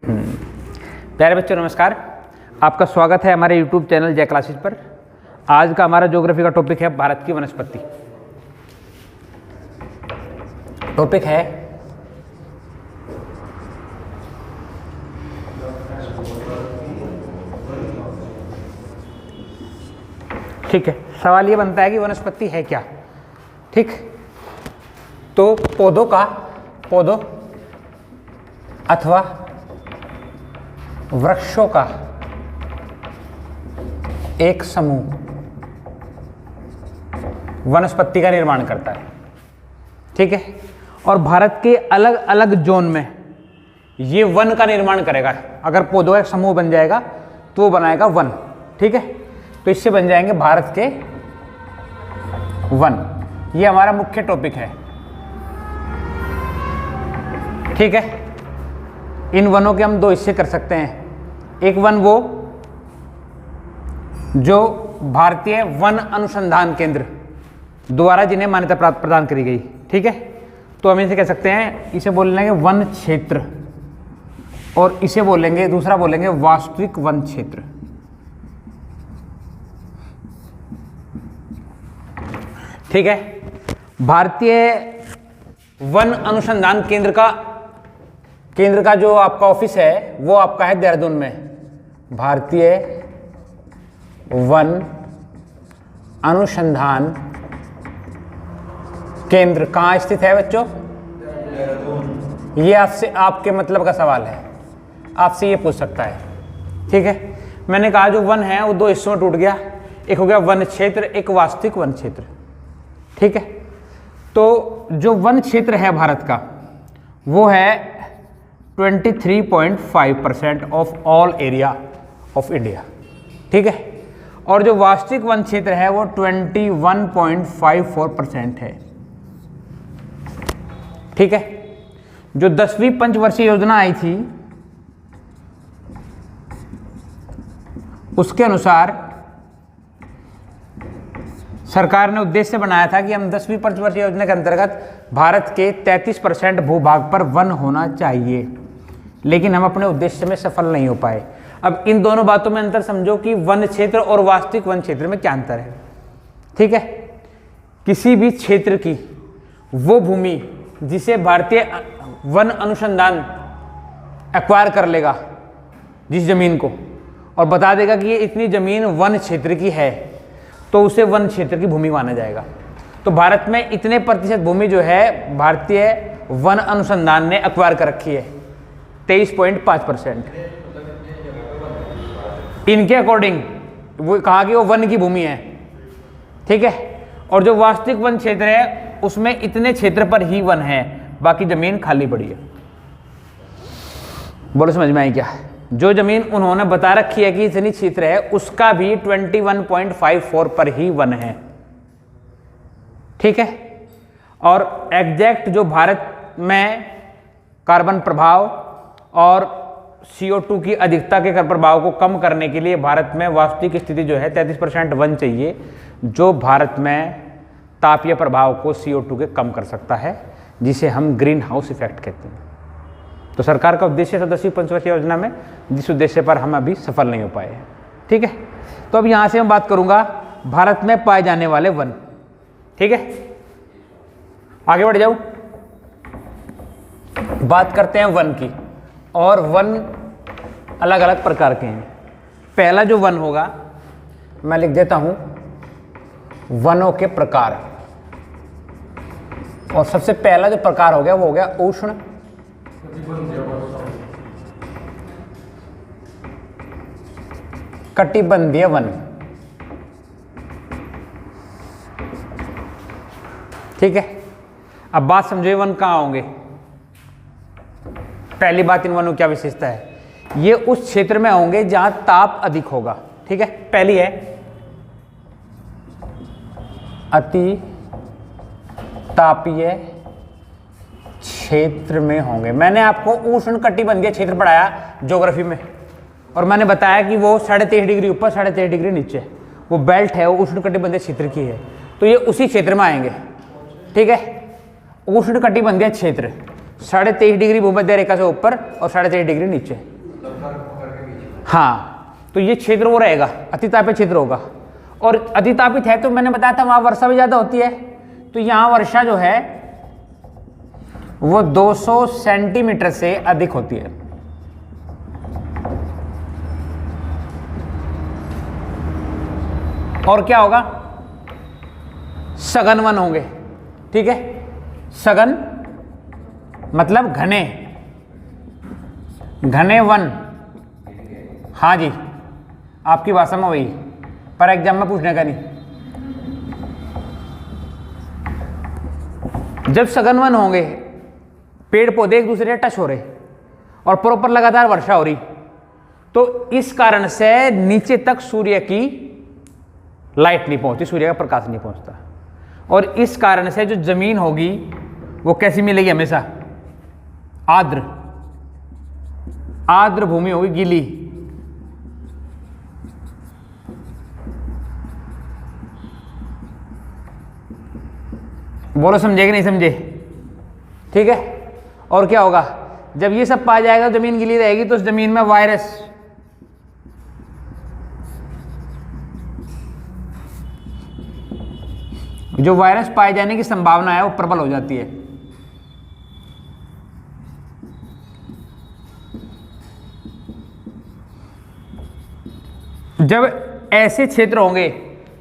प्यारे बच्चों नमस्कार, आपका स्वागत है हमारे YouTube चैनल जय क्लासेस पर। आज का हमारा ज्योग्राफी का टॉपिक है भारत की वनस्पति। टॉपिक है ठीक है। सवाल ये बनता है कि वनस्पति है क्या। ठीक, तो पौधों अथवा वृक्षों का एक समूह वनस्पति का निर्माण करता है। ठीक है, और भारत के अलग अलग जोन में ये वन का निर्माण करेगा। अगर पौधों का एक समूह बन जाएगा तो वो बनाएगा वन। ठीक है, तो इससे बन जाएंगे भारत के वन। ये हमारा मुख्य टॉपिक है। ठीक है, इन वनों के हम दो हिस्से कर सकते हैं। एक वन वो जो भारतीय वन अनुसंधान केंद्र द्वारा जिन्हें मान्यता प्राप्त प्रदान करी गई। ठीक है, तो हम इसे कह सकते हैं, इसे बोलेंगे वन क्षेत्र, और इसे बोलेंगे, दूसरा बोलेंगे वास्तविक वन क्षेत्र। ठीक है, भारतीय वन अनुसंधान केंद्र का जो आपका ऑफिस है वो आपका है देहरादून में। भारतीय वन अनुसंधान केंद्र कहाँ स्थित है बच्चों? ये आपसे आपके मतलब का सवाल है, आपसे ये पूछ सकता है। ठीक है, मैंने कहा जो वन है वो दो हिस्सों में टूट गया। एक हो गया वन क्षेत्र, एक वास्तविक वन क्षेत्र। ठीक है, तो जो वन क्षेत्र है भारत का वो है 23.5% of all area of India. ठीक है, और जो वास्तविक वन क्षेत्र है वो 21.54% है। ठीक है, जो 10वीं पंचवर्षीय योजना आई थी उसके अनुसार सरकार ने उद्देश्य बनाया था कि हम 10वीं पंचवर्षीय योजना के अंतर्गत भारत के 33% भूभाग पर वन होना चाहिए, लेकिन हम अपने उद्देश्य में सफल नहीं हो पाए। अब इन दोनों बातों में अंतर समझो कि वन क्षेत्र और वास्तविक वन क्षेत्र में क्या अंतर है। ठीक है, किसी भी क्षेत्र की वो भूमि जिसे भारतीय वन अनुसंधान एक्वायर कर लेगा, जिस जमीन को, और बता देगा कि ये इतनी जमीन वन क्षेत्र की है, तो उसे वन क्षेत्र की भूमि माना जाएगा। तो भारत में इतने प्रतिशत भूमि जो है भारतीय वन अनुसंधान ने एक्वायर कर रखी है, 23.5%। इनके अकॉर्डिंग वो कहा कि वो वन की भूमि है। ठीक है, और जो वास्तविक वन क्षेत्र है उसमें इतने क्षेत्र पर ही वन है, बाकी जमीन खाली पड़ी है। बोलो समझ में आई क्या? जो जमीन उन्होंने बता रखी है कि इतनी क्षेत्र है उसका भी 21.54 पर ही वन है। ठीक है, और एग्जैक्ट जो भारत में कार्बन प्रभाव और CO2 की अधिकता के प्रभाव को कम करने के लिए भारत में वास्तविक स्थिति जो है 33% वन चाहिए, जो भारत में तापीय प्रभाव को CO2 के कम कर सकता है, जिसे हम ग्रीन हाउस इफेक्ट कहते हैं। तो सरकार का उद्देश्य था 10वीं पंचवर्षीय योजना में, जिस उद्देश्य पर हम अभी सफल नहीं हो पाए हैं। ठीक है, तो अब यहाँ से मैं बात करूँगा भारत में पाए जाने वाले वन। ठीक है, आगे बढ़ जाऊँ, बात करते हैं वन की। और वन अलग अलग प्रकार के हैं। पहला जो वन होगा मैं लिख देता हूं, वनों के प्रकार। और सबसे पहला जो प्रकार हो गया वो हो गया उष्ण कटिबंधीय वन। ठीक है, अब बात समझो वन कहाँ होंगे। पहली बात, इन वनों की क्या विशेषता है? ये उस क्षेत्र में होंगे जहां ताप अधिक होगा। ठीक है, पहली है अति तापीय क्षेत्र में होंगे। मैंने आपको उष्ण कटिबंधीय क्षेत्र पढ़ाया ज्योग्राफी में, और मैंने बताया कि वो 23.5 डिग्री ऊपर 23.5 डिग्री नीचे वो बेल्ट है, वो उष्ण कटिबंधीय क्षेत्र की है, तो ये उसी क्षेत्र में आएंगे। ठीक है, उष्ण कटिबंधीय क्षेत्र 23.5 डिग्री भूमध्य रेखा से ऊपर और 23.5 डिग्री नीचे, हाँ, तो ये क्षेत्र वो रहेगा, अतितापित क्षेत्र होगा। और अतितापित है तो मैंने बताया था वहां वर्षा भी ज्यादा होती है, तो यहां वर्षा जो है वो 200 सेंटीमीटर से अधिक होती है। और क्या होगा, सघन वन होंगे, ठीक है। सघन मतलब घने, घने वन, हाँ जी, आपकी भाषा में वही, पर एग्जाम में पूछने का नहीं। जब सघन वन होंगे, पेड़ पौधे एक दूसरे से टच हो रहे और प्रॉपर लगातार वर्षा हो रही, तो इस कारण से नीचे तक सूर्य की लाइट नहीं पहुंचती, सूर्य का प्रकाश नहीं पहुंचता, और इस कारण से जो जमीन होगी वो कैसी मिलेगी, हमेशा आर्द्र, आर्द्र भूमि होगी, गीली। बोलो समझे कि नहीं समझे, ठीक है। और क्या होगा, जब ये सब पाया जाएगा, जमीन गीली रहेगी, तो उस जमीन में वायरस, जो वायरस पाए जाने की संभावना है वो प्रबल हो जाती है। जब ऐसे क्षेत्र होंगे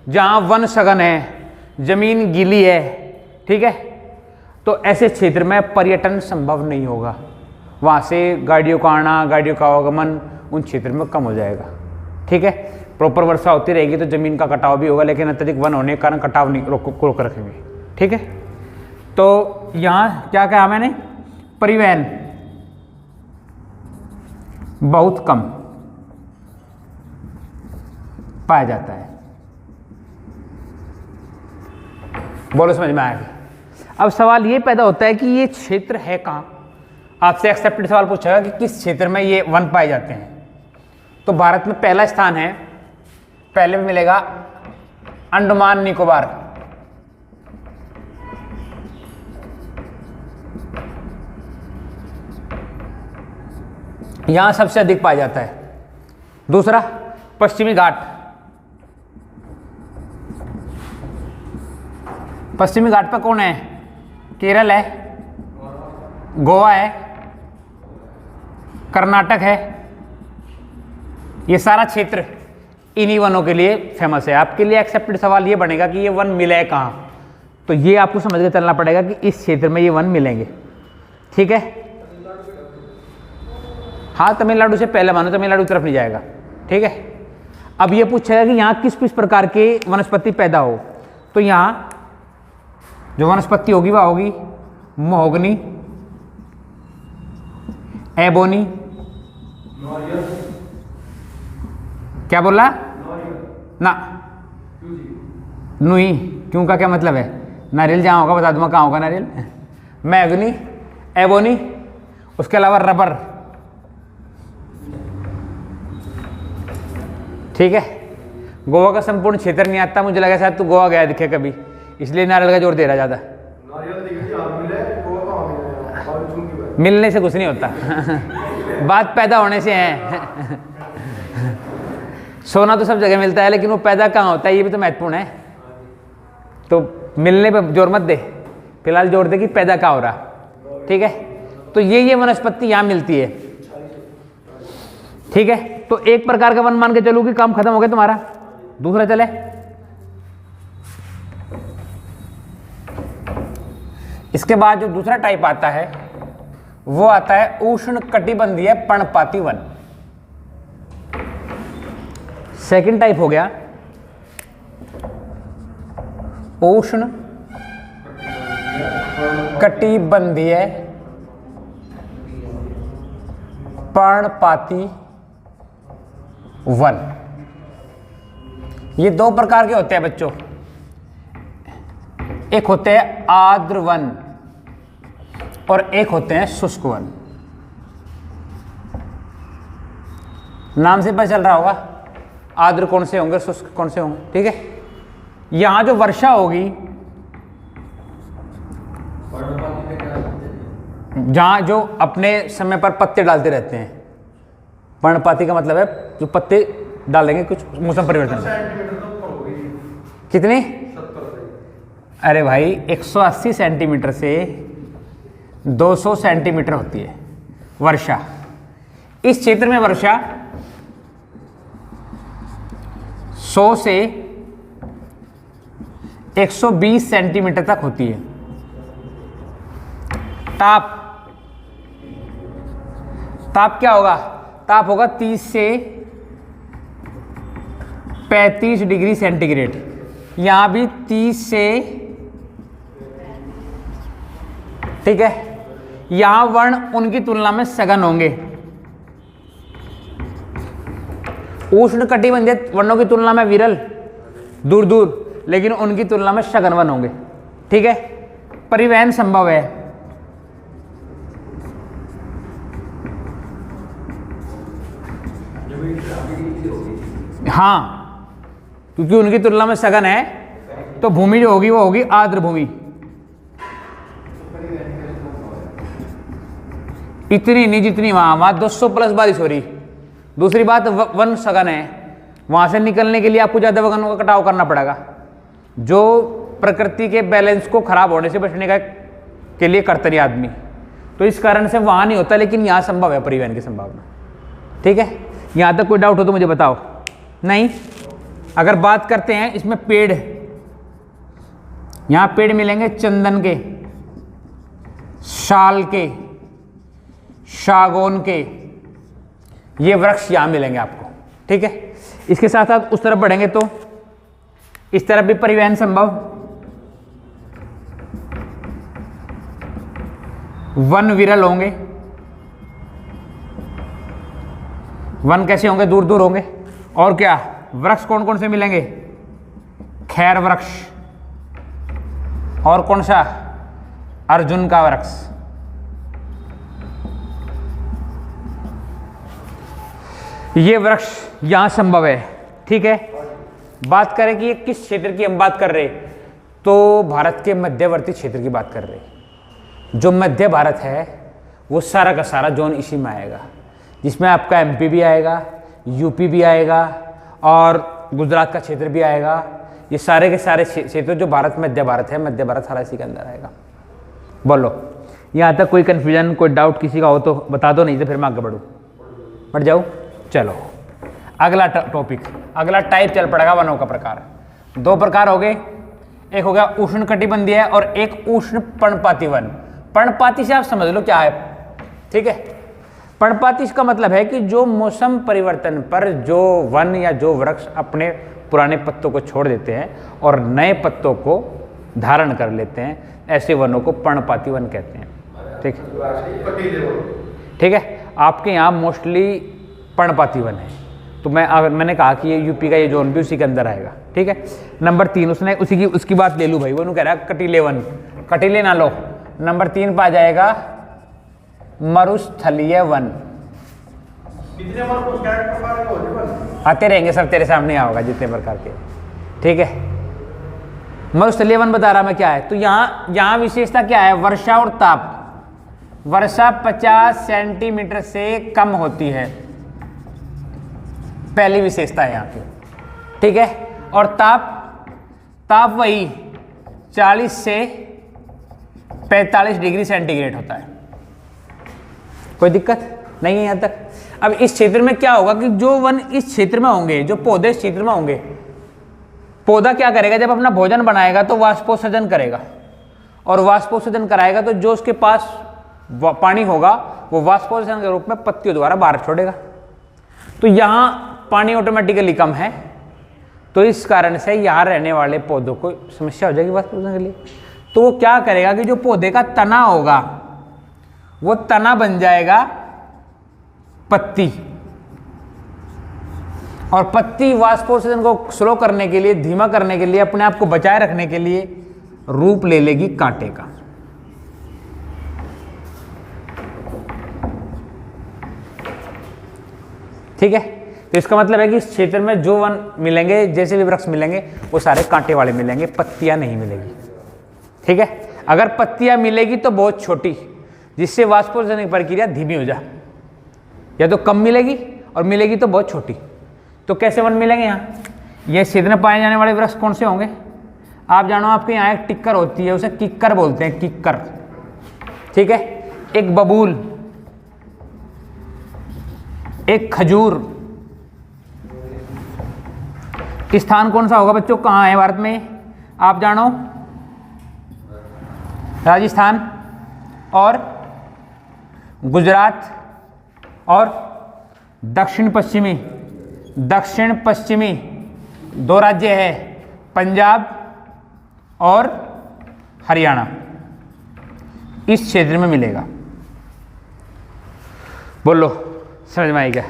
जहां वन सघन है, जमीन गीली है, ठीक है, तो ऐसे क्षेत्र में पर्यटन संभव नहीं होगा, वहां से गाड़ियों का आना, गाड़ियों का आवागमन उन क्षेत्र में कम हो जाएगा, ठीक है। प्रॉपर वर्षा होती रहेगी तो जमीन का कटाव भी होगा, लेकिन अत्यधिक वन होने के कारण कटाव नहीं रोक रखेंगे, ठीक है। तो यहाँ क्या कहा मैंने, परिवहन बहुत कम पाया जाता है। बोलो समझ में आएगा। अब सवाल ये पैदा होता है कि ये क्षेत्र है कहाँ, आपसे एक्सेप्टेड सवाल पूछेगा कि किस क्षेत्र में ये वन पाए जाते हैं। तो भारत में पहला स्थान है, पहले में मिलेगा अंडमान निकोबार, यहां सबसे अधिक पाया जाता है। दूसरा पश्चिमी घाट, पश्चिमी घाट पर कौन है, केरल है, गोवा है, कर्नाटक है, ये सारा क्षेत्र इन्हीं वनों के लिए फेमस है। आपके लिए एक्सेप्टेड सवाल ये बनेगा कि ये वन मिले कहाँ, तो ये आपको समझ के चलना पड़ेगा कि इस क्षेत्र में ये वन मिलेंगे, ठीक है। हाँ, तमिलनाडु से पहले मानो, तमिलनाडु की तरफ नहीं जाएगा, ठीक है। अब ये पूछेगा कि यहाँ किस किस प्रकार के वनस्पति पैदा हो, तो यहाँ जो वनस्पति होगी वह होगी महोगनी, एबोनी, क्या बोला ना, नुई, क्यों का क्या मतलब है, नारियल जहाँ होगा बता दूंगा कहाँ होगा नारियल, मैगनी, एबोनी, उसके अलावा रबर, ठीक है। गोवा का संपूर्ण क्षेत्र नहीं आता, मुझे लगा शायद तू गोवा गया दिखे कभी, इसलिए नारियल का जोर दे रहा ज़्यादा। मिलने से कुछ नहीं होता बात पैदा होने से है सोना तो सब जगह मिलता है, लेकिन वो पैदा कहाँ होता है ये भी तो महत्वपूर्ण है। तो मिलने पे जोर मत दे, फिलहाल जोर दे कि पैदा कहाँ हो रहा, ठीक है। तो ये वनस्पति यहाँ मिलती है, ठीक है। तो एक प्रकार का वन मान के चलूँ कि काम खत्म हो गया तुम्हारा। दूसरा चले, इसके बाद जो दूसरा टाइप आता है वो आता है उष्ण कटिबंधीय पर्णपाती वन। सेकंड टाइप हो गया उष्ण कटिबंधीय पर्णपाती वन। ये दो प्रकार के होते हैं बच्चों, एक होते हैं आर्द्र वन और एक होते हैं शुष्क वन। नाम से पता चल रहा होगा आर्द्र कौन से होंगे, शुष्क कौन से होंगे, ठीक है। यहां जो वर्षा होगी, जहां जो अपने समय पर पत्ते डालते रहते हैं, पर्णपाती का मतलब है जो पत्ते डालेंगे कुछ मौसम परिवर्तन कितने? अरे भाई 180 सेंटीमीटर से 200 सेंटीमीटर होती है वर्षा। इस क्षेत्र में वर्षा 100 से 120 सेंटीमीटर तक होती है। ताप क्या होगा? ताप होगा 30 से 35 डिग्री सेंटीग्रेड। यहां भी 30 से, ठीक है। यहां वर्ण उनकी तुलना में सघन होंगे, उष्ण कटिबंधीय वर्णों की तुलना में विरल, दूर दूर, लेकिन उनकी तुलना में सघन वन होंगे, ठीक है। परिवहन संभव है, हाँ, क्योंकि उनकी तुलना में सघन है तो भूमि जो होगी वो होगी आर्द्र भूमि। इतनी नहीं जितनी वहां 200 प्लस बारिश हो रही। दूसरी बात, वन सघन है, वहां से निकलने के लिए आपको ज्यादा वनों का कटाव करना पड़ेगा, जो प्रकृति के बैलेंस को खराब होने से बचने का के लिए करते नहीं आदमी। तो इस कारण से वहां नहीं होता, लेकिन यहां संभव है परिवहन की संभावना, ठीक है। यहां तक कोई डाउट हो तो मुझे बताओ। नहीं, अगर बात करते हैं इसमें पेड़, यहां पेड़ मिलेंगे चंदन के, शाल के, सागौन के, ये वृक्ष यहां मिलेंगे आपको, ठीक है। इसके साथ साथ उस तरफ बढ़ेंगे तो इस तरफ भी परिवहन संभव, वन विरल होंगे। वन कैसे होंगे? दूर दूर होंगे। और क्या वृक्ष कौन कौन से मिलेंगे? खैर वृक्ष, और कौन सा? अर्जुन का वृक्ष। ये वृक्ष यहां संभव है, ठीक है। बात करें कि ये किस क्षेत्र की हम बात कर रहे हैं, तो भारत के मध्यवर्ती क्षेत्र की बात कर रहे हैं। जो मध्य भारत है वो सारा का सारा जोन इसी में आएगा, जिसमें आपका एमपी भी आएगा, यूपी भी आएगा और गुजरात का क्षेत्र भी आएगा। ये सारे के सारे क्षेत्र जो भारत मध्य भारत है, मध्य भारत सारा इसी के अंदर आएगा। बोलो, यहाँ तक कोई कन्फ्यूजन, कोई डाउट किसी का हो तो बता दो, नहीं तो फिर मैं आगे बढ़ जाऊँ। चलो अगला टॉपिक, अगला टाइप चल पड़ेगा वनों का प्रकार। दो प्रकार हो गए, एक हो गया उष्ण कटिबंधीय और एक उष्ण पर्णपाती वन। पर्णपाती से आप समझ लो क्या है, ठीक है। पर्णपाती इसका मतलब है कि जो मौसम परिवर्तन पर जो वन या जो वृक्ष अपने पुराने पत्तों को छोड़ देते हैं और नए पत्तों को धारण कर लेते हैं, ऐसे वनों को पर्णपाती वन कहते हैं, ठीक है। आपके यहाँ मोस्टली पर्णपाती वन है, तो मैंने कहा कि ये यूपी का ये जोन भी उसी के अंदर आएगा, ठीक है। नंबर 3 उसकी बात ले लूँ भाई, वो कह रहा है कटीले वन, कटीले ना लो। नंबर 3 पर आ जाएगा मरुस्थलीय वन। आते रहेंगे सर, तेरे सामने आओगा जितने प्रकार के, ठीक है। मरुस्थलीय वन बता रहा मैं क्या है, तो यहाँ विशेषता क्या है? वर्षा और ताप। वर्षा 50 सेंटीमीटर से कम होती है, पहली विशेषता है यहाँ की, ठीक है। और ताप वही 40 से 45 डिग्री सेंटीग्रेड होता है, कोई दिक्कत नहीं है यहाँ तक। अब इस क्षेत्र में क्या होगा कि जो वन इस क्षेत्र में होंगे, जो पौधे इस क्षेत्र में होंगे, पौधा क्या करेगा? जब अपना भोजन बनाएगा तो वाष्पोत्सर्जन करेगा, और वाष्पोत्सर्जन कराएगा तो जो उसके पास पानी होगा वो वाष्पोत्सर्जन के रूप में पत्तियों द्वारा बाहर छोड़ेगा। तो यहाँ पानी ऑटोमेटिकली कम है, तो इस कारण से यहाँ रहने वाले पौधों को समस्या हो जाएगी वाष्पोत्सर्जन के लिए। तो वो क्या करेगा कि जो पौधे का तना होगा वो तना बन जाएगा पत्ती, और पत्ती वाष्पोत्सर्जन को स्लो करने के लिए, धीमा करने के लिए, अपने आप को बचाए रखने के लिए रूप ले लेगी कांटे का। ठीक है, तो इसका मतलब है कि इस क्षेत्र में जो वन मिलेंगे, जैसे भी वृक्ष मिलेंगे, वो सारे कांटे वाले मिलेंगे, पत्तियां नहीं मिलेगी, ठीक है। अगर पत्तियां मिलेगी तो बहुत छोटी, जिससे वाष्पोत्सर्जन की प्रक्रिया धीमी हो जाए, या तो कम मिलेगी, और मिलेगी तो बहुत छोटी। तो कैसे वन मिलेंगे यहाँ? ये क्षेत्र में पाए जाने वाले वृक्ष कौन से होंगे? आप जानो, आपके यहाँ एक टिक्कर होती है, उसे किक्कर बोलते हैं, किक्कर, ठीक है। एक बबूल, एक खजूर। स्थान कौन सा होगा बच्चों, कहाँ है भारत में? आप जानो, राजस्थान और गुजरात और दक्षिण पश्चिमी 2 राज्य है, पंजाब और हरियाणा। इस क्षेत्र में मिलेगा। बोलो, समझ में आएगा?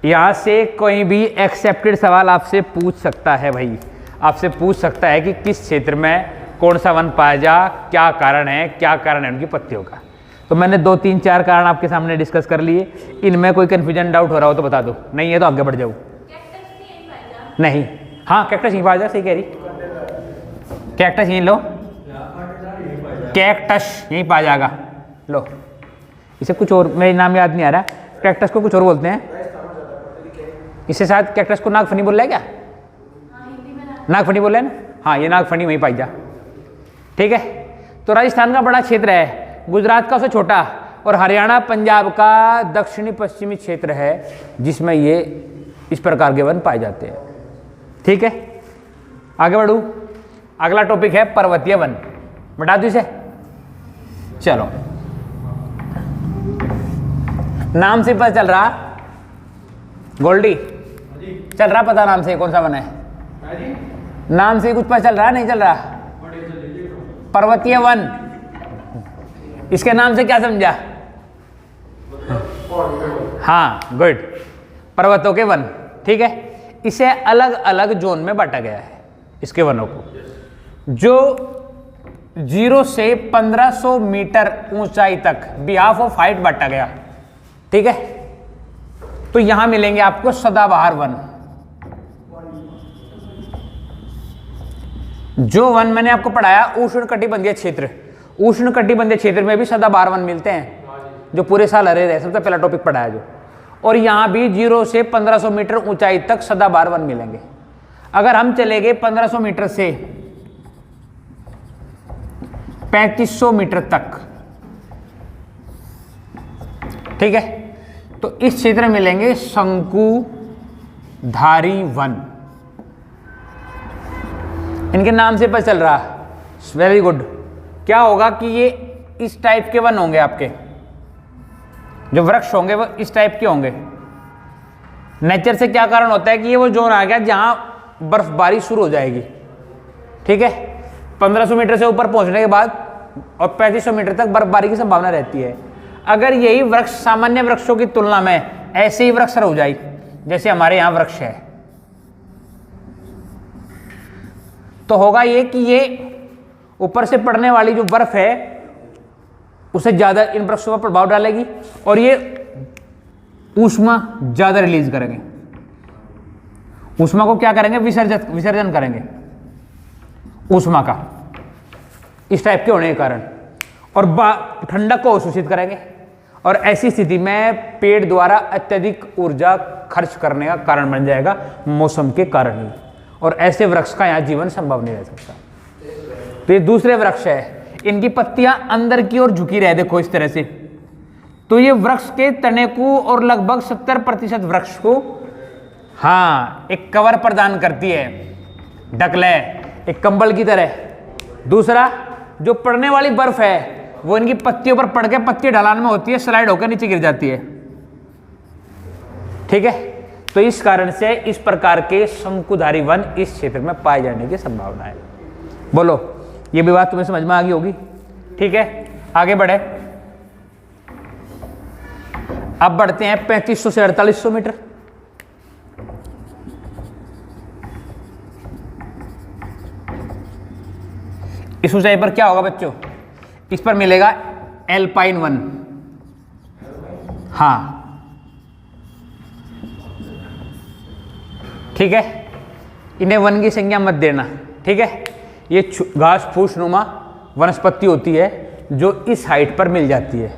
यहाँ से कोई भी एक्सेप्टेड सवाल आपसे पूछ सकता है भाई, आपसे पूछ सकता है कि किस क्षेत्र में कौन सा वन पाया जा, क्या कारण है उनकी पत्तियों का। तो मैंने 2 3 4 कारण आपके सामने डिस्कस कर लिए। इनमें कोई कन्फ्यूजन, डाउट हो रहा हो तो बता दो, नहीं है तो आगे बढ़ जाओ। नहीं, हाँ कैक्टस यहीं पाया जा, सही कह रही, कैक्टस यहीं लो, कैक्टस यहीं पाया जाएगा। लो, इसे कुछ और, मेरे नाम याद नहीं आ रहा, कैक्टस को कुछ और बोलते हैं। इससे शायद कैक्टस को नागफनी बोल रहा है क्या? नागफनी बोल रहे हैं ना? हाँ, ये नागफनी वहीं पाई जा, ठीक है। तो राजस्थान का बड़ा क्षेत्र है, गुजरात का उससे छोटा, और हरियाणा पंजाब का दक्षिणी पश्चिमी क्षेत्र है जिसमें ये इस प्रकार के वन पाए जाते हैं, ठीक है। आगे बढ़ूं, अगला टॉपिक है पर्वतीय वन। बता दो इसे, चलो। नाम से पता चल रहा, गोल्डी चल रहा पता, नाम से कौन सा वन है? नाम से कुछ पता चल रहा, नहीं चल रहा? पर्वतीय वन, इसके नाम से क्या समझा? हाँ, गुड, पर्वतों के वन, ठीक है। इसे अलग अलग जोन में बांटा गया है, इसके वनों को, जो 0 से 1500 मीटर ऊंचाई तक बिहाफ ऑफ हाइट बांटा गया, ठीक है। तो यहां मिलेंगे आपको सदाबहार वन। जो वन मैंने आपको पढ़ाया उष्णकटिबंधीय क्षेत्र, उष्णकटिबंधीय क्षेत्र में भी सदाबहार वन मिलते हैं, जो पूरे साल हरे रहे, सबसे पहला टॉपिक पढ़ाया जो। और यहां भी 0 से 1500 मीटर ऊंचाई तक सदाबहार वन मिलेंगे। अगर हम चले गए 1500 मीटर से 3500 मीटर तक, ठीक है, तो इस क्षेत्र में मिलेंगे शंकुधारी वन। इनके नाम से पता चल रहा, वेरी गुड। क्या होगा कि ये इस टाइप के वन होंगे, आपके जो वृक्ष होंगे वो इस टाइप के होंगे। नेचर से क्या कारण होता है कि ये वो जोन आ गया जहां बर्फबारी शुरू हो जाएगी, ठीक है। 1500 मीटर से ऊपर पहुंचने के बाद और 3500 मीटर तक बर्फबारी की संभावना रहती है। अगर यही वृक्ष सामान्य वृक्षों की तुलना में ऐसे ही वृक्ष हो जाए जैसे हमारे यहाँ वृक्ष है, तो होगा ये कि ये ऊपर से पड़ने वाली जो बर्फ है उसे ज्यादा इन वृक्षों पर प्रभाव डालेगी और ये ऊष्मा ज्यादा रिलीज करेंगे। ऊष्मा को क्या करेंगे? विसर्जन करेंगे ऊष्मा का, इस टाइप के होने के कारण, और ठंडक को अवशोषित करेंगे। और ऐसी स्थिति में पेड़ द्वारा अत्यधिक ऊर्जा खर्च करने का कारण बन जाएगा मौसम के कारण ही, और ऐसे वृक्ष का यहाँ जीवन संभव नहीं रह सकता। तो ये दूसरे वृक्ष है, इनकी पत्तियां अंदर की ओर झुकी रहे, देखो इस तरह से। तो ये वृक्ष के तने को और लगभग 70% वृक्ष को हाँ एक कवर प्रदान करती है, ढकले, एक कंबल की तरह। दूसरा, जो पड़ने वाली बर्फ है वो इनकी पत्तियों पर पड़ के पत्ती ढलान में होती है, स्लाइड होकर नीचे गिर जाती है, ठीक है। तो इस कारण से इस प्रकार के शंकुधारी वन इस क्षेत्र में पाए जाने की संभावना है। बोलो, ये भी बात तुम्हें समझ में आ गई होगी, ठीक है। आगे बढ़े, अब बढ़ते हैं 3500 से 4800 मीटर। इस ऊंचाई पर क्या होगा बच्चों? इस पर मिलेगा एल्पाइन वन, हाँ ठीक है। इन्हें वन की संज्ञा मत देना, ठीक है। ये घास फूस नुमा वनस्पति होती है जो इस हाइट पर मिल जाती है,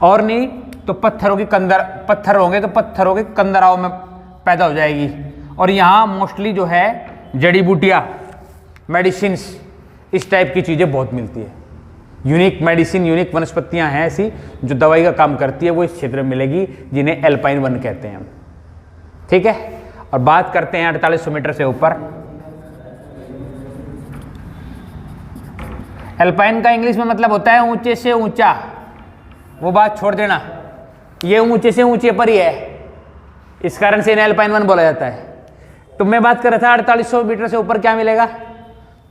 और नहीं तो पत्थरों की कंदर, पत्थर होंगे तो पत्थरों के कंदराओं में पैदा हो जाएगी। और यहाँ मोस्टली जो है जड़ी बूटियाँ, मेडिसिन, इस टाइप की चीज़ें बहुत मिलती है। यूनिक मेडिसिन, यूनिक वनस्पतियाँ हैं ऐसी जो दवाई का काम करती है, वो इस क्षेत्र में मिलेगी, जिन्हें एल्पाइन वन कहते हैं हम। ठीक है, और बात करते हैं 4800 मीटर से ऊपर। एल्पाइन का इंग्लिश में मतलब होता है ऊंचे से ऊंचा, वो बात छोड़ देना, ये ऊंचे से ऊंचे पर ही है, इस कारण से इन्हें एल्पाइन वन बोला जाता है। तो मैं बात कर रहा था 4800 मीटर से ऊपर क्या मिलेगा,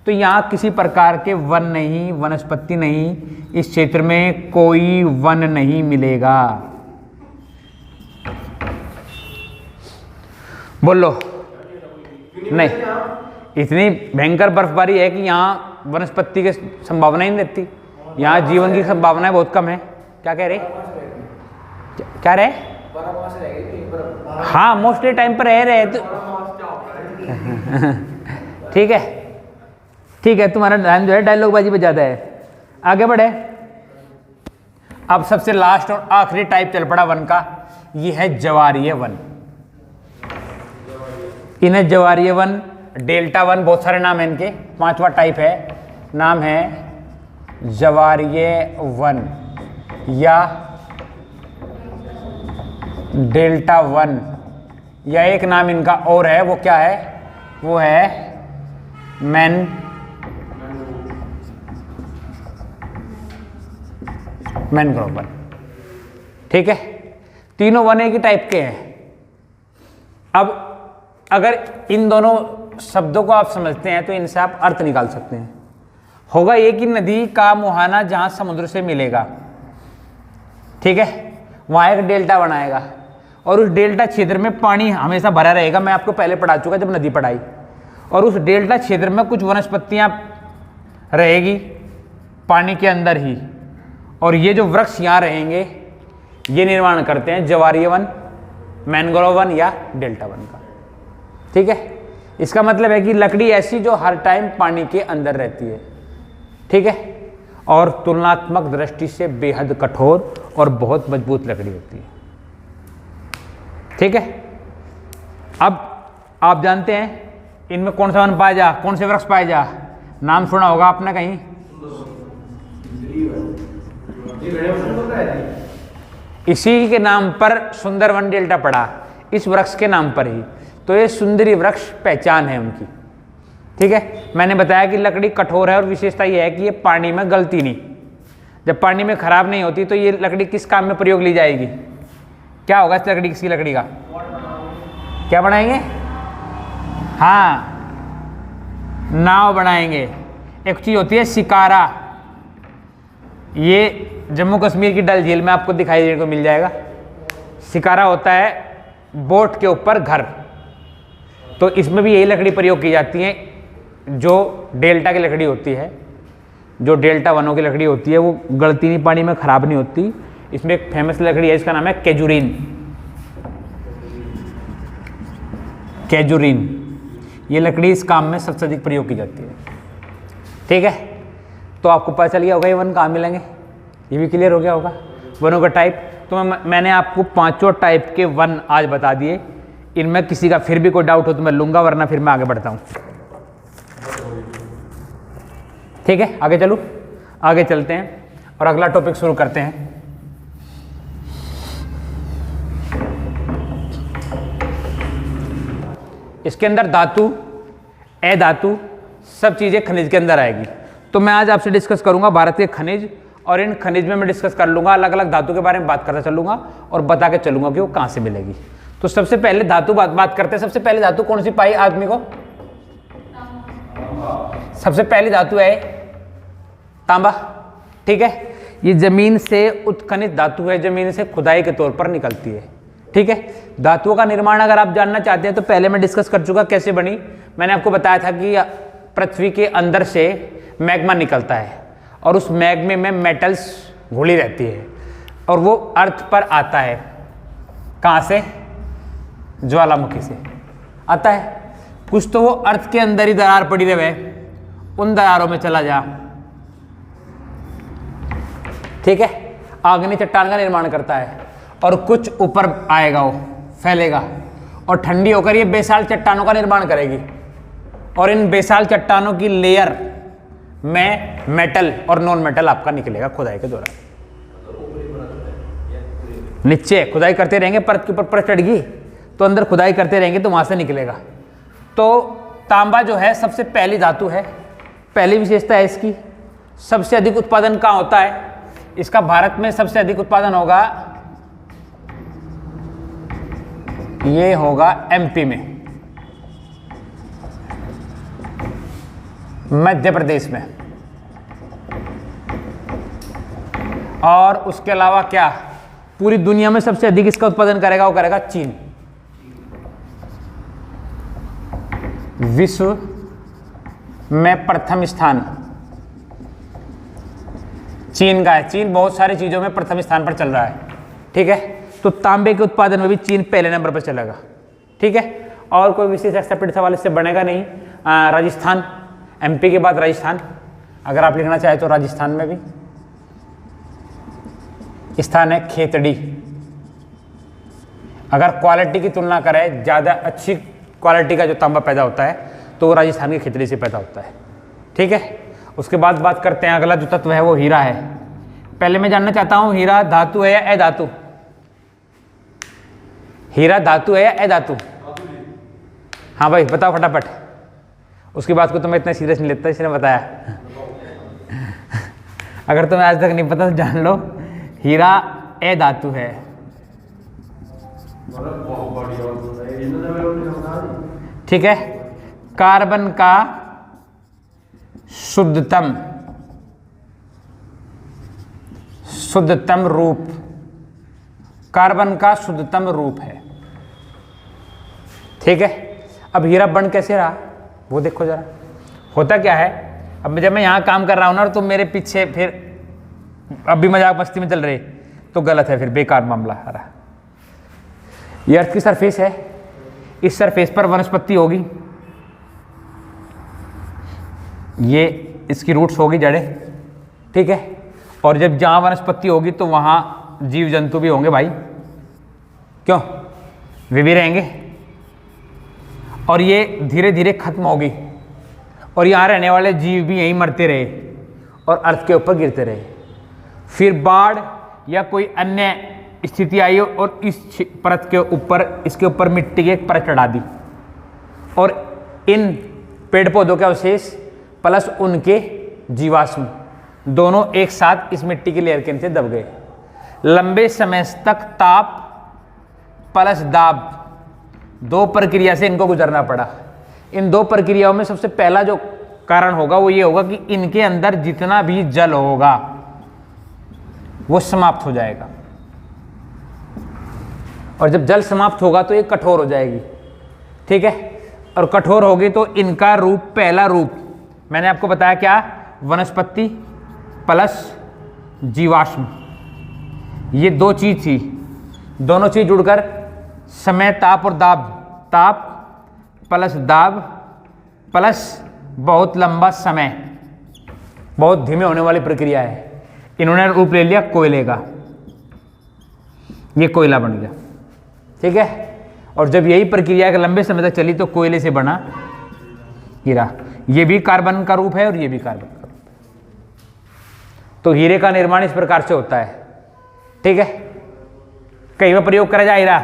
तो यहाँ किसी प्रकार के वन नहीं, वनस्पति नहीं, इस क्षेत्र में कोई वन नहीं मिलेगा। बोलो नहीं, इतनी भयंकर बर्फबारी है कि यहाँ वनस्पति की संभावना ही नहीं रहती, यहाँ जीवन की संभावनाएं बहुत कम है। क्या कह रहे, क्या रहे? हाँ, मोस्टली टाइम पर रह रहे तो ठीक है, ठीक है, तुम्हारा ध्यान जो है डायलॉग बाजी पे ज़्यादा है। आगे बढ़े। अब सबसे लास्ट और आखिरी टाइप चल पड़ा वन का, ये है ज्वारीय वन। इन्हें ज्वारीय वन, डेल्टा वन, बहुत सारे नाम है इनके। पांचवा टाइप है, नाम है ज्वारीय वन या डेल्टा वन, या एक नाम इनका और है, वो क्या है, वो है मैनग्रोव वन। ठीक है, तीनों वन एक ही टाइप के हैं। अब अगर इन दोनों शब्दों को आप समझते हैं तो इनसे आप अर्थ निकाल सकते हैं। होगा एक ही नदी का मुहाना जहां समुद्र से मिलेगा, ठीक है, वहां एक डेल्टा बनाएगा और उस डेल्टा क्षेत्र में पानी हमेशा भरा रहेगा। मैं आपको पहले पढ़ा चुका जब नदी पढ़ाई। और उस डेल्टा क्षेत्र में कुछ वनस्पतियां रहेगी पानी के अंदर ही, और ये जो वृक्ष यहाँ रहेंगे ये निर्माण करते हैं ज्वारीय वन, मैनग्रोव वन या डेल्टा वन का। ठीक है, इसका मतलब है कि लकड़ी ऐसी जो हर टाइम पानी के अंदर रहती है। ठीक है, और तुलनात्मक दृष्टि से बेहद कठोर और बहुत मजबूत लकड़ी होती है। ठीक है, अब आप जानते हैं इनमें कौन सा वन पाया जा, कौन से वृक्ष पाए जा, नाम सुना होगा आपने कहीं। इसी के नाम पर सुंदर वन डेल्टा पड़ा, इस वृक्ष के नाम पर ही। तो ये सुंदरी वृक्ष पहचान है उनकी। ठीक है, मैंने बताया कि लकड़ी कठोर है और विशेषता ये है कि ये पानी में गलती नहीं, जब पानी में खराब नहीं होती तो ये लकड़ी किस काम में प्रयोग ली जाएगी, क्या होगा इस लकड़ी, किसी लकड़ी का क्या बनाएंगे, हाँ, नाव बनाएंगे। एक चीज होती है शिकारा, ये जम्मू कश्मीर की डल झील में आपको दिखाई देने को मिल जाएगा। शिकारा होता है बोट के ऊपर घर, तो इसमें भी यही लकड़ी प्रयोग की जाती है जो डेल्टा की लकड़ी होती है, जो डेल्टा वनों की लकड़ी होती है, वो गलती नहीं, पानी में खराब नहीं होती। इसमें एक फेमस लकड़ी है, इसका नाम है केजुरीन। केजुरीन, ये लकड़ी इस काम में सबसे अधिक प्रयोग की जाती है। ठीक है, तो आपको पता चल गया होगा ये वन कहाँ मिलेंगे, ये भी क्लियर हो गया होगा वनों का टाइप। तो मैंने आपको पांचों टाइप के वन आज बता दिए। इनमें किसी का फिर भी कोई डाउट हो तो मैं लूंगा, वरना फिर मैं आगे बढ़ता हूँ। ठीक है, आगे चलूँ, आगे चलते हैं और अगला टॉपिक शुरू करते हैं। इसके अंदर धातु, अधातु, सब चीज़ें खनिज के अंदर आएगी। तो मैं आज आपसे डिस्कस करूंगा भारत के खनिज, और इन खनिज में मैं डिस्कस कर लूंगा, अलग अलग धातु के बारे में बात करता चलूंगा और बता के चलूंगा कि वो कहाँ से मिलेगी। तो सबसे पहले धातु बात करते हैं। सबसे पहले धातु कौन सी पाई आदमी को, सबसे पहली धातु है तांबा। ठीक है, ये जमीन से उत्खनित धातु है, जमीन से खुदाई के तौर पर निकलती है। ठीक है, धातुओं का निर्माण अगर आप जानना चाहते हैं तो पहले मैं डिस्कस कर चुका कैसे बनी। मैंने आपको बताया था कि पृथ्वी के अंदर से मैग्मा निकलता है और उस मैग्मे में मेटल्स घुली रहती है और वो अर्थ पर आता है। कहाँ से, ज्वालामुखी से आता है। कुछ तो वो अर्थ के अंदर ही दरार पड़ी रहे, उन दरारों में चला जा। ठीक है, आग्नेय चट्टान का निर्माण करता है और कुछ ऊपर आएगा, वो फैलेगा और ठंडी होकर ये बेसाल चट्टानों का निर्माण करेगी। और इन बेसाल चट्टानों की लेयर में मेटल और नॉन मेटल आपका निकलेगा खुदाई के दौरान। नीचे खुदाई करते रहेंगे, परत के ऊपर परत चढ़ेगी तो अंदर खुदाई करते रहेंगे तो वहां से निकलेगा। तो तांबा जो है सबसे पहली धातु है। पहली विशेषता है इसकी, सबसे अधिक उत्पादन कहाँ होता है? इसका भारत में सबसे अधिक उत्पादन होगा, ये होगा एमपी में, मध्य प्रदेश में, और उसके अलावा क्या पूरी दुनिया में सबसे अधिक इसका उत्पादन करेगा? वो करेगा चीन। विश्व में प्रथम स्थान चीन का है। चीन बहुत सारी चीजों में प्रथम स्थान पर चल रहा है, ठीक है। तो तांबे के उत्पादन में भी चीन पहले नंबर पर चलेगा, ठीक है। और कोई विशेष एक्सेप्टेड सवाल इससे बनेगा नहीं। राजस्थान, एमपी के बाद राजस्थान, अगर आप लिखना चाहे तो राजस्थान में भी स्थान है खेतड़ी। अगर क्वालिटी की तुलना करें, ज़्यादा अच्छी क्वालिटी का जो तांबा पैदा होता है तो वो राजस्थान की खेतड़ी से पैदा होता है, ठीक है। उसके बाद बात करते हैं, अगला जो तत्व है वो हीरा है। पहले मैं जानना चाहता हूं हीरा धातु है या अधातु? हीरा धातु है या अधातु? हाँ भाई बताओ फटाफट। उसकी बात को तो मैं इतना सीरियस नहीं लेता, इसने बताया। अगर तुम्हें आज तक नहीं पता तो जान लो, हीरा अधातु है। ठीक है। कार्बन का शुद्धतम रूप, कार्बन का शुद्धतम रूप है, ठीक है। अब हीरा बन कैसे रहा वो देखो जरा। होता क्या है, अब जब मैं यहाँ काम कर रहा हूँ ना तो मेरे पीछे फिर अब भी मजाक मस्ती में चल रहे तो गलत है, फिर बेकार मामला आ रहा। ये अर्थ की सरफेस है, इस सरफेस पर वनस्पति होगी, ये इसकी रूट्स होगी, जड़ें, ठीक है। और जब जहाँ वनस्पति होगी तो वहाँ जीव जंतु भी होंगे भाई, क्यों? वे भी रहेंगे। और ये धीरे धीरे खत्म होगी और यहाँ रहने वाले जीव भी यहीं मरते रहे और अर्थ के ऊपर गिरते रहे। फिर बाढ़ या कोई अन्य स्थिति आई और इस परत के ऊपर, इसके ऊपर मिट्टी की एक परत चढ़ा दी और इन पेड़ पौधों के अवशेष प्लस उनके जीवाश्म दोनों एक साथ इस मिट्टी की लेयर के नीचे दब गए। लंबे समय तक ताप प्लस दाब, दो प्रक्रिया से इनको गुजरना पड़ा। इन दो प्रक्रियाओं में सबसे पहला जो कारण होगा वो ये होगा कि इनके अंदर जितना भी जल होगा वो समाप्त हो जाएगा, और जब जल समाप्त होगा तो ये कठोर हो जाएगी, ठीक है। और कठोर होगी तो इनका रूप, पहला रूप मैंने आपको बताया क्या, वनस्पति प्लस जीवाश्म, ये दो चीज थी। दोनों चीज जुड़कर समय, ताप और दाब, ताप प्लस दाब प्लस बहुत लंबा समय, बहुत धीमे होने वाली प्रक्रिया है। इन्होंने रूप ले लिया कोयले का, ये कोयला बन गया, ठीक है। और जब यही प्रक्रिया एक लंबे समय तक चली तो कोयले से बना हीरा। ये भी कार्बन का रूप है और ये भी कार्बन का रूप है। तो हीरे का निर्माण इस प्रकार से होता है, ठीक है। कहीं में प्रयोग करा जाए हीरा,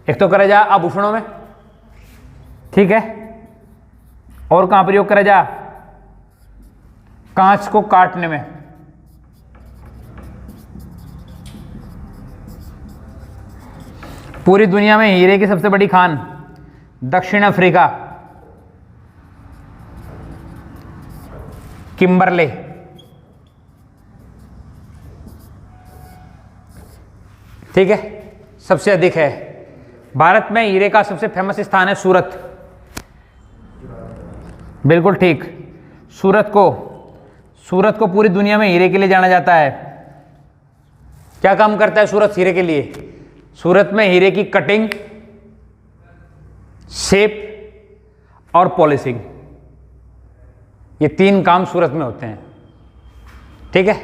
एक तो करा जा आभूषणों में, ठीक है। और कहां प्रयोग करा जा, कांच को काटने में, पूरी दुनिया में हीरे की सबसे बड़ी खान दक्षिण अफ्रीका, किम्बरले, ठीक है, सबसे अधिक है। भारत में हीरे का सबसे फेमस स्थान है सूरत, बिल्कुल ठीक। सूरत को पूरी दुनिया में हीरे के लिए जाना जाता है। क्या काम करता है सूरत हीरे के लिए? सूरत में हीरे की कटिंग, शेप और पॉलिशिंग, ये तीन काम सूरत में होते हैं, ठीक है।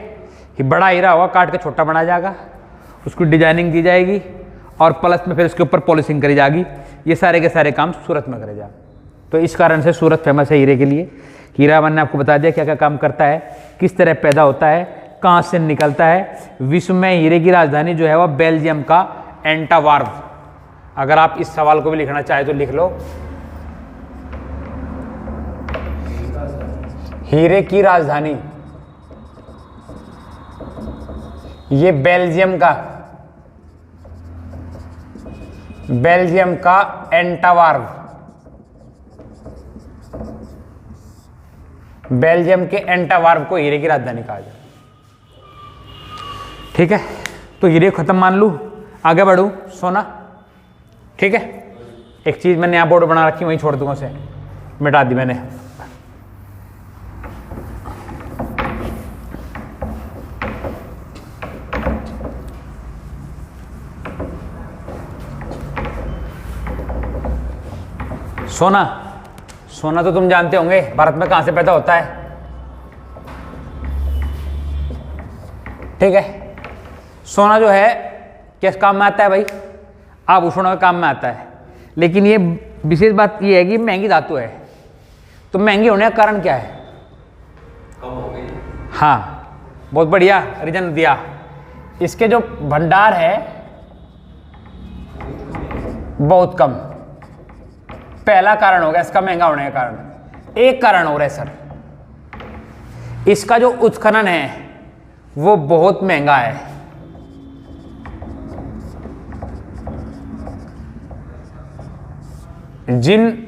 बड़ा हीरा होगा काट के छोटा बनाया जाएगा, उसकी डिजाइनिंग की जाएगी और प्लस में फिर उसके ऊपर पॉलिशिंग करी जाएगी। ये सारे के सारे काम सूरत में करे जा। तो इस कारण से सूरत फेमस है हीरे के लिए। हीरा मैंने आपको बता दिया क्या क्या काम करता है, किस तरह पैदा होता है, कहाँ से निकलता है। विश्व में हीरे की राजधानी जो है वह बेल्जियम का एंटावर्प। अगर आप इस सवाल को भी लिखना चाहे तो लिख लो, हीरे की राजधानी ये बेल्जियम का एंटावर्प, बेल्जियम के एंटावर्प को हीरे की राजधानी कहा जाए। ठीक है, तो हीरे खत्म मान लूं, आगे बढ़ूं, सोना। ठीक है, एक चीज मैंने यहां बोर्ड बना रखी, वहीं छोड़ दूंगा, उसे मिटा दी मैंने। सोना, सोना तो तुम जानते होंगे भारत में कहां से पैदा होता है। ठीक है, सोना जो है किस काम में आता है भाई, आभूषणों के काम में आता है। लेकिन ये विशेष बात ये है कि महंगी धातु है। तो महंगी होने का कारण क्या है? कम हो गई। हाँ, बहुत बढ़िया रीजन दिया। इसके जो भंडार है बहुत कम, पहला कारण हो गया इसका महंगा होने का कारण। एक कारण हो रहा है सर, इसका जो उत्खनन है वो बहुत महंगा है। जिन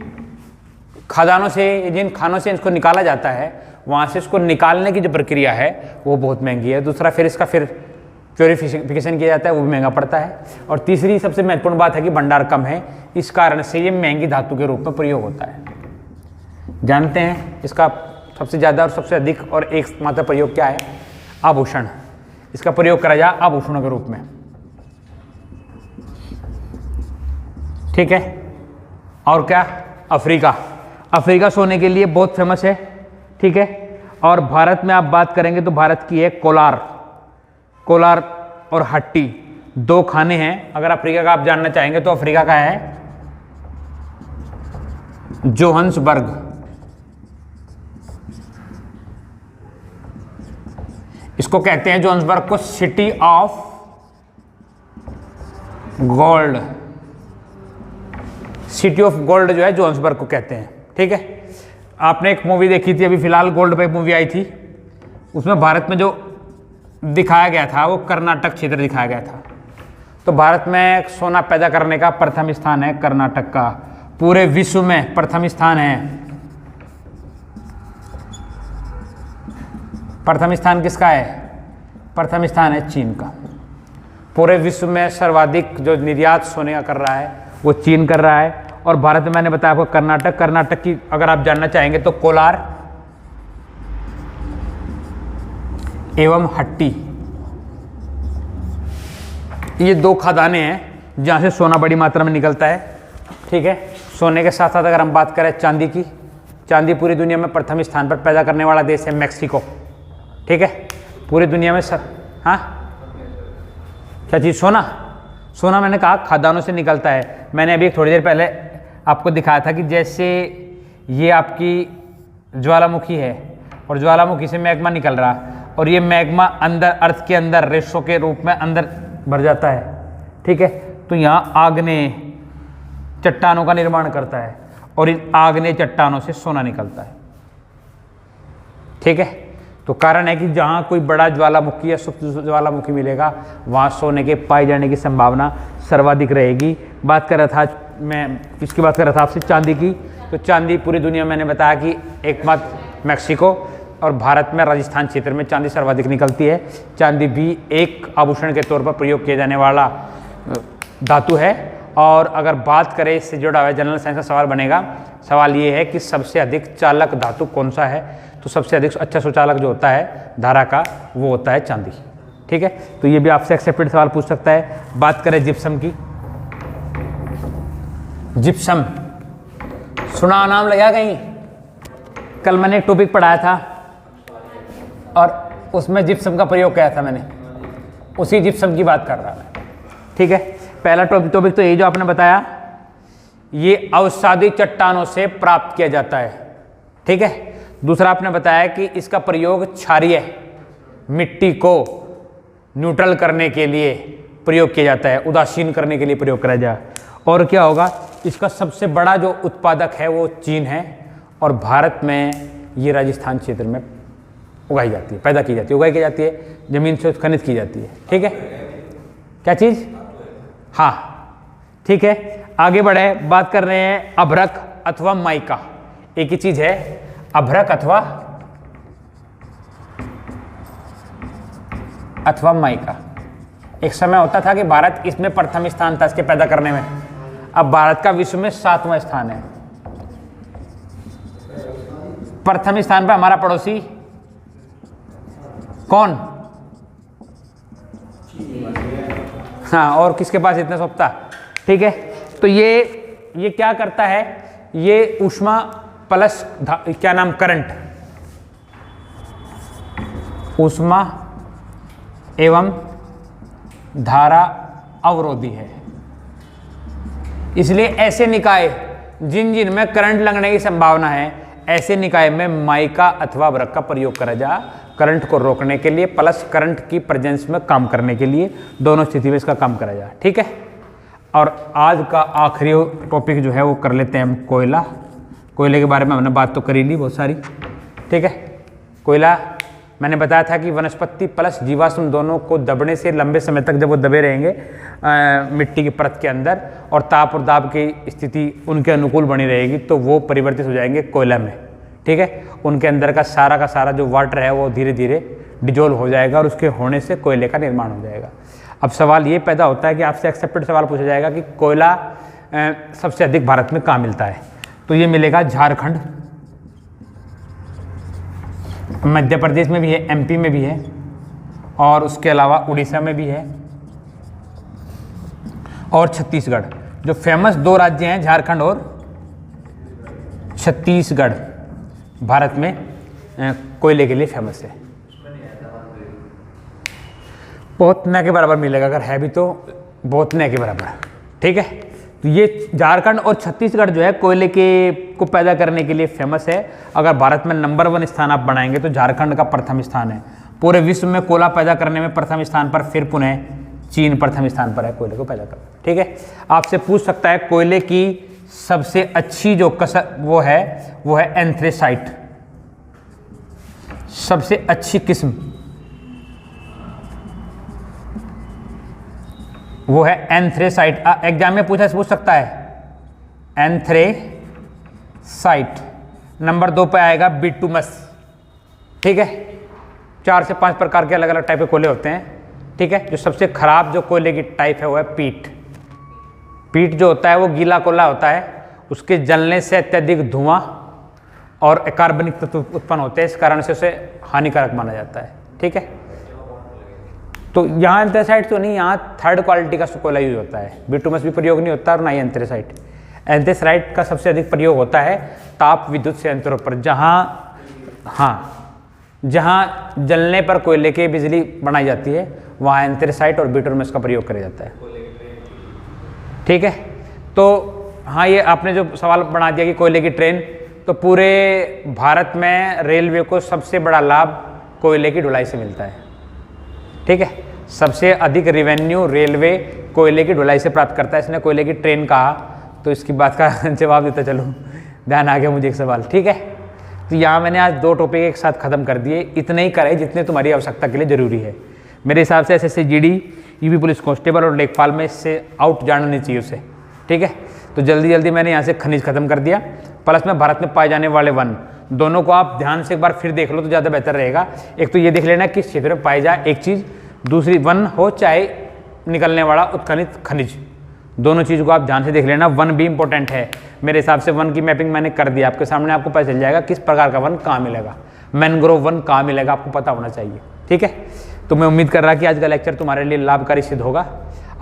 खदानों से, जिन खानों से इसको निकाला जाता है, वहां से इसको निकालने की जो प्रक्रिया है वो बहुत महंगी है। दूसरा, फिर इसका फिर प्योरिफिकेशन किया जाता है, वो भी महंगा पड़ता है। और तीसरी सबसे महत्वपूर्ण बात है कि भंडार कम है, इस कारण से ये महंगी धातु के रूप में प्रयोग होता है। जानते हैं इसका सबसे ज़्यादा और सबसे अधिक और एकमात्र प्रयोग क्या है? आभूषण। इसका प्रयोग करा जाए आभूषणों के रूप में। ठीक है, और क्या? अफ्रीका। अफ्रीका सोने के लिए बहुत फेमस है। ठीक है, और भारत में आप बात करेंगे तो भारत की है कोलार। कोलार और हट्टी दो खाने हैं। अगर अफ्रीका का आप जानना चाहेंगे तो अफ्रीका का है जोहान्सबर्ग। इसको कहते हैं जोहान्सबर्ग को city of gold. City of gold जो है जोहान्सबर्ग को कहते हैं। ठीक है, आपने एक मूवी देखी थी अभी फिलहाल, गोल्ड पे मूवी आई थी, उसमें भारत में जो दिखाया गया था वो कर्नाटक क्षेत्र दिखाया गया था। तो भारत में सोना पैदा करने का प्रथम स्थान है कर्नाटक का, पूरे विश्व में प्रथम स्थान है। प्रथम स्थान किसका है? प्रथम स्थान है चीन का। पूरे विश्व में सर्वाधिक जो निर्यात सोने का कर रहा है वो चीन कर रहा है। और भारत में मैंने बताया आपको कर्नाटक। कर्नाटक की अगर आप जानना चाहेंगे तो कोलार एवं हट्टी, ये दो खदानें हैं जहां से सोना बड़ी मात्रा में निकलता है। ठीक है, सोने के साथ साथ अगर हम बात करें चांदी की, चांदी पूरी दुनिया में प्रथम स्थान पर पैदा करने वाला देश है मैक्सिको। ठीक है, पूरी दुनिया में हाँ क्या चीज़? सोना। सोना मैंने कहा खदानों से निकलता है। मैंने अभी थोड़ी देर पहले आपको दिखाया था कि जैसे ये आपकी ज्वालामुखी है और ज्वालामुखी से मैग्मा निकल रहा, और ये मैग्मा अंदर अर्थ के अंदर रेशों के रूप में अंदर भर जाता है। ठीक है, तो यहाँ आग्नेय चट्टानों का निर्माण करता है और इन आग्नेय चट्टानों से सोना निकलता है। ठीक है, तो कारण है कि जहाँ कोई बड़ा ज्वालामुखी या सुप्त ज्वालामुखी मिलेगा वहाँ सोने के पाए जाने की संभावना सर्वाधिक रहेगी। बात कर रहा था मैं, इसकी बात कर रहा था आपसे चांदी की। तो चांदी पूरी दुनिया में मैंने बताया कि एकमात्र मैक्सिको और भारत में राजस्थान क्षेत्र में चांदी सर्वाधिक निकलती है। चांदी भी एक आभूषण के तौर पर प्रयोग किया जाने वाला धातु है। और अगर बात करें, इससे जुड़ा हुआ जनरल साइंस का सवाल बनेगा। सवाल ये है कि सबसे अधिक चालक धातु कौन सा है? तो सबसे अधिक अच्छा सुचालक जो होता है धारा का, वो होता है चांदी। ठीक है, तो ये भी आपसे एक्सेप्टेड सवाल पूछ सकता है। बात करें जिप्सम की, जिप्सम सुना नाम लगा कहीं? कल मैंने एक टॉपिक पढ़ाया था और उसमें जिप्सम का प्रयोग किया था मैंने। उसी जिप्सम की बात कर रहा मैं। ठीक है, पहला टॉपिक तो यही जो आपने बताया, ये अवसादी चट्टानों से प्राप्त किया जाता है। ठीक है, दूसरा आपने बताया कि इसका प्रयोग क्षारीय मिट्टी को न्यूट्रल करने के लिए प्रयोग किया जाता है, उदासीन करने के लिए प्रयोग करा जाए। और क्या होगा, इसका सबसे बड़ा जो उत्पादक है वो चीन है, और भारत में ये राजस्थान क्षेत्र में उगाई जाती है, पैदा की जाती है, उगाई की जाती है, जमीन से खनिज की जाती है। ठीक है, क्या चीज़? हाँ, ठीक है, आगे बढ़े, बात कर रहे हैं अभ्रक अथवा माइका। एक ही चीज़ है, अभ्रक अथवा माइका। एक समय होता था कि भारत इसमें प्रथम स्थान था इसके पैदा करने में, अब भारत का विश्व में 7वां स्थान है। प्रथम स्थान पर हमारा पड़ोसी कौन? हाँ, और किसके पास इतना सोपता? ठीक है, तो ये क्या करता है, ये ऊष्मा प्लस क्या नाम, करंट, ऊष्मा एवं धारा अवरोधी है। इसलिए ऐसे निकाय जिन में करंट लगने की संभावना है, ऐसे निकाय में माइका अथवा अभ्रक का प्रयोग करा जा, करंट को रोकने के लिए प्लस करंट की प्रेजेंस में काम करने के लिए, दोनों स्थिति में इसका काम करा जा। ठीक है, और आज का आखिरी टॉपिक जो है वो कर लेते हैं हम कोयला। कोयले के बारे में हमने बात तो करी ली बहुत सारी। ठीक है, कोयला मैंने बताया था कि वनस्पति प्लस जीवाश्म दोनों को दबने से लंबे समय तक जब वो दबे रहेंगे मिट्टी की परत के अंदर, और ताप और दाब की स्थिति उनके अनुकूल बनी रहेगी, तो वो परिवर्तित हो जाएंगे कोयला में। ठीक है, उनके अंदर का सारा जो वाटर है वो धीरे धीरे डिजोल्व हो जाएगा, और उसके होने से कोयले का निर्माण हो जाएगा। अब सवाल ये पैदा होता है कि आपसे एक्सेप्टेड सवाल पूछा जाएगा कि कोयला सबसे अधिक भारत में कहाँ मिलता है? तो ये मिलेगा झारखंड, मध्य प्रदेश में भी है, एमपी में भी है, और उसके अलावा उड़ीसा में भी है, और छत्तीसगढ़। जो फेमस 2 राज्य हैं, झारखंड और छत्तीसगढ़, भारत में कोयले के लिए फेमस है। बहुत न के बराबर मिलेगा, अगर है भी तो बहुत न के बराबर। ठीक है, तो ये झारखंड और छत्तीसगढ़ जो है कोयले के को पैदा करने के लिए फेमस है। अगर भारत में नंबर 1 स्थान आप बनाएंगे तो झारखंड का प्रथम स्थान है। पूरे विश्व में कोयला पैदा करने में प्रथम स्थान पर फिर पुनः चीन प्रथम स्थान पर है कोयले को पैदा करना। ठीक है, आपसे पूछ सकता है कोयले की सबसे अच्छी जो कसर वो है एंथ्रेसाइट, सबसे अच्छी किस्म वो है एंथ्रेसाइट। एग्जाम में पूछ सकता है एंथ्रेसाइट। नंबर 2 पे आएगा बिटुमस। ठीक है, 4 से 5 प्रकार के अलग अलग टाइप के कोयले होते हैं। ठीक है, जो सबसे खराब जो कोयले की टाइप है वो है पीट। पीट जो होता है वो गीला कोयला होता है, उसके जलने से अत्यधिक धुआं और कार्बनिक तत्व उत्पन्न होते हैं, इस कारण से उसे हानिकारक माना जाता है। ठीक है, तो यहाँ एंथ्रेसाइट तो नहीं, यहाँ 3rd क्वालिटी का कोयला यूज होता है। बिटुमस भी प्रयोग नहीं होता और ना ही एंथ्रेसाइट। एंथ्रेसाइट का सबसे अधिक प्रयोग होता है ताप विद्युत संयंत्रों पर, जहाँ जलने पर कोयले की बिजली बनाई जाती है, वहाँ एंथ्रेसाइट और बिटुमस का प्रयोग किया जाता है। ठीक है, तो हाँ, ये आपने जो सवाल बना दिया कि कोयले की ट्रेन, तो पूरे भारत में रेलवे को सबसे बड़ा लाभ कोयले की ढुलाई से मिलता है। ठीक है, सबसे अधिक रेवेन्यू रेलवे कोयले की ढुलाई से प्राप्त करता है। इसने कोयले की ट्रेन कहा तो इसकी बात का जवाब देता चलूँ, ध्यान आ गया मुझे एक सवाल। ठीक है, तो यहाँ मैंने आज 2 टॉपिक एक साथ खत्म कर दिए। इतने ही करे जितने तुम्हारी आवश्यकता के लिए जरूरी है। मेरे हिसाब से SSC GD, UP police constable और लेखपाल में इससे आउट जाना नहीं चाहिए उसे। ठीक है, तो जल्दी मैंने यहाँ से खनिज खत्म कर दिया, प्लस में भारत में पाए जाने वाले वन, दोनों को आप ध्यान से एक बार फिर देख लो तो ज़्यादा बेहतर रहेगा। एक तो ये देख लेना किस क्षेत्र में पाई जाए एक चीज़, दूसरी वन हो चाहे निकलने वाला उत्खनित खनिज, दोनों चीज़ को आप ध्यान से देख लेना। वन भी इंपॉर्टेंट है। मेरे हिसाब से वन की मैपिंग मैंने कर दिया आपके सामने, आपको पता चल जाएगा किस प्रकार का वन कहाँ मिलेगा, मैनग्रोव वन कहाँ मिलेगा, आपको पता होना चाहिए। ठीक है, तो मैं उम्मीद कर रहा कि आज का लेक्चर तुम्हारे लिए लाभकारी सिद्ध होगा।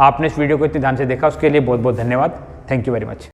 आपने इस वीडियो को इतने ध्यान से देखा उसके लिए बहुत बहुत धन्यवाद। Thank you very much.